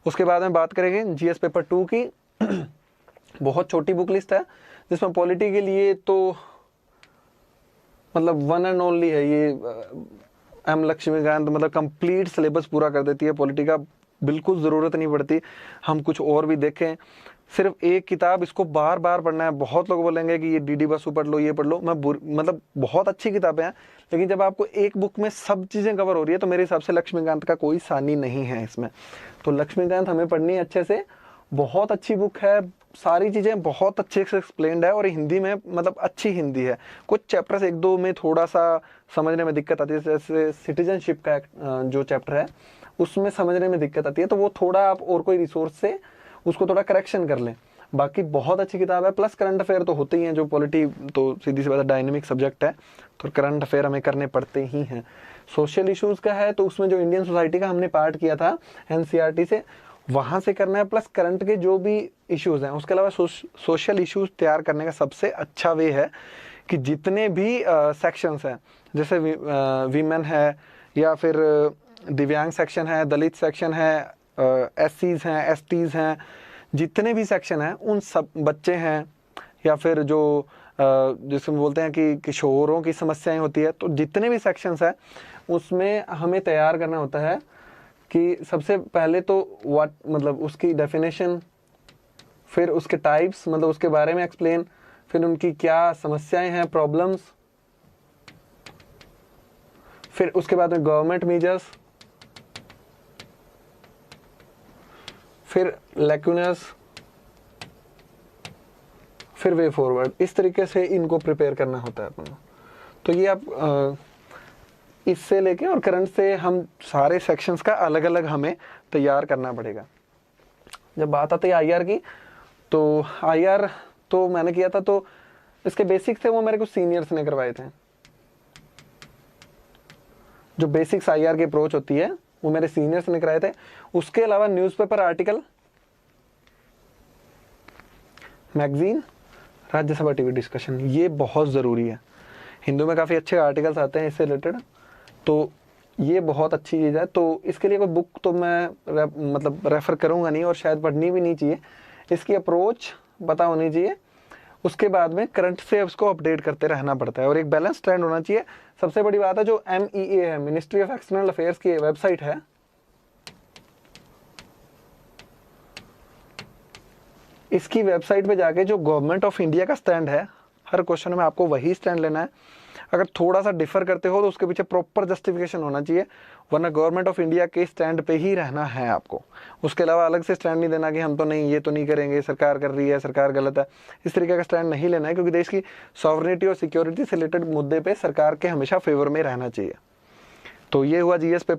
उसके बाद में बात करेंगे जीएस पेपर 2 की। बहुत छोटी बुक लिस्ट है, जिसमें पॉलिटी के लिए तो मतलब वन एंड ओनली है ये एम लक्ष्मीकांत, मतलब कंप्लीट सिलेबस पूरा कर देती है पॉलिटी का, बिल्कुल ज़रूरत नहीं पड़ती हम कुछ और भी देखें। सिर्फ एक किताब, इसको बार बार पढ़ना है। बहुत लोग बोलेंगे कि ये डीडी बसु पढ़ लो, ये पढ़ लो, मतलब बहुत अच्छी किताबें हैं, लेकिन जब आपको एक बुक में सब चीज़ें कवर हो रही है तो मेरे हिसाब से लक्ष्मीकांत का कोई सानी नहीं है इसमें। तो लक्ष्मीकांत हमें पढ़नी है अच्छे से, बहुत अच्छी बुक है, सारी चीज़ें बहुत अच्छे से एक्सप्लेन्ड है और हिंदी में मतलब अच्छी हिंदी है। कुछ चैप्टर्स एक दो में थोड़ा सा समझने में दिक्कत आती है, जैसे सिटीजनशिप का जो चैप्टर है उसमें समझने में दिक्कत आती है, तो वो थोड़ा आप और कोई रिसोर्स से उसको थोड़ा करेक्शन कर लें। बाकी बहुत अच्छी किताब है। प्लस करंट अफेयर तो होते ही हैं, जो पॉलिटी तो सीधी सी बात है डायनेमिक सब्जेक्ट है, तो करंट अफेयर हमें करने पड़ते ही हैं। सोशल इश्यूज़ का है तो उसमें जो इंडियन सोसाइटी का हमने पार्ट किया था एनसीईआरटी से, वहाँ से करना है। प्लस करंट के जो भी इश्यूज़ हैं, उसके अलावा सोशल इश्यूज़ तैयार करने का सबसे अच्छा वे है कि जितने भी सेक्शंस हैं, जैसे वीमेन है या फिर दिव्यांग सेक्शन है, दलित सेक्शन है, एससीज हैं, एसटीज़ हैं, जितने भी सेक्शन हैं उन सब, बच्चे हैं या फिर जो जिसमें बोलते हैं कि किशोरों की समस्याएं होती है, तो जितने भी सेक्शंस हैं उसमें हमें तैयार करना होता है कि सबसे पहले तो व्हाट मतलब उसकी डेफिनेशन, फिर उसके टाइप्स मतलब उसके बारे में एक्सप्लेन, फिर उनकी क्या समस्याएं हैं, प्रॉब्लम्स, फिर उसके बाद में गवर्नमेंट मेजर्स, फिर लैक्यूनस, फिर वे फॉरवर्ड। इस तरीके से इनको प्रिपेयर करना होता है अपन को। तो ये आप इससे लेके और करंट से हम सारे सेक्शंस का अलग अलग हमें तैयार करना पड़ेगा। जब बात आती है आईआर की, तो आईआर तो मैंने किया था, तो इसके बेसिक्स थे वो मेरे कुछ सीनियर्स ने करवाए थे। जो बेसिक्स आईआर की अप्रोच होती है वो मेरे सीनियर्स ने कराए थे। उसके अलावा newspaper article, magazine, Rajya Sabha TV discussion, ये बहुत ज़रूरी है। हिंदू में काफ़ी अच्छे आर्टिकल्स आते हैं इससे रिलेटेड, तो ये बहुत अच्छी चीज़ है। तो इसके लिए कोई बुक तो मैं मतलब रेफ़र करूँगा नहीं और शायद पढ़नी भी नहीं चाहिए। इसकी अप्रोच पता होनी चाहिए। उसके बाद में करंट से उसको अपडेट करते रहना पड़ता है और एक बैलेंस ट्रेंड होना चाहिए। सबसे बड़ी बात है जो MEA है, मिनिस्ट्री ऑफ एक्सटर्नल अफेयर्स की वेबसाइट है, इसकी वेबसाइट पे जाके जो गवर्नमेंट ऑफ इंडिया का स्टैंड है, हर क्वेश्चन में आपको वही स्टैंड लेना है। अगर थोड़ा सा डिफर करते हो तो उसके पीछे प्रॉपर जस्टिफिकेशन होना चाहिए, वरना गवर्नमेंट ऑफ इंडिया के स्टैंड पे ही रहना है आपको। उसके अलावा अलग से स्टैंड नहीं देना कि हम तो नहीं, ये तो नहीं करेंगे, सरकार कर रही है, सरकार गलत है, इस तरीके का स्टैंड नहीं लेना है, क्योंकि देश की सॉवरेनिटी और सिक्योरिटी से रिलेटेड मुद्दे पे सरकार के हमेशा फेवर में रहना चाहिए। तो ये हुआ जीएस पेपर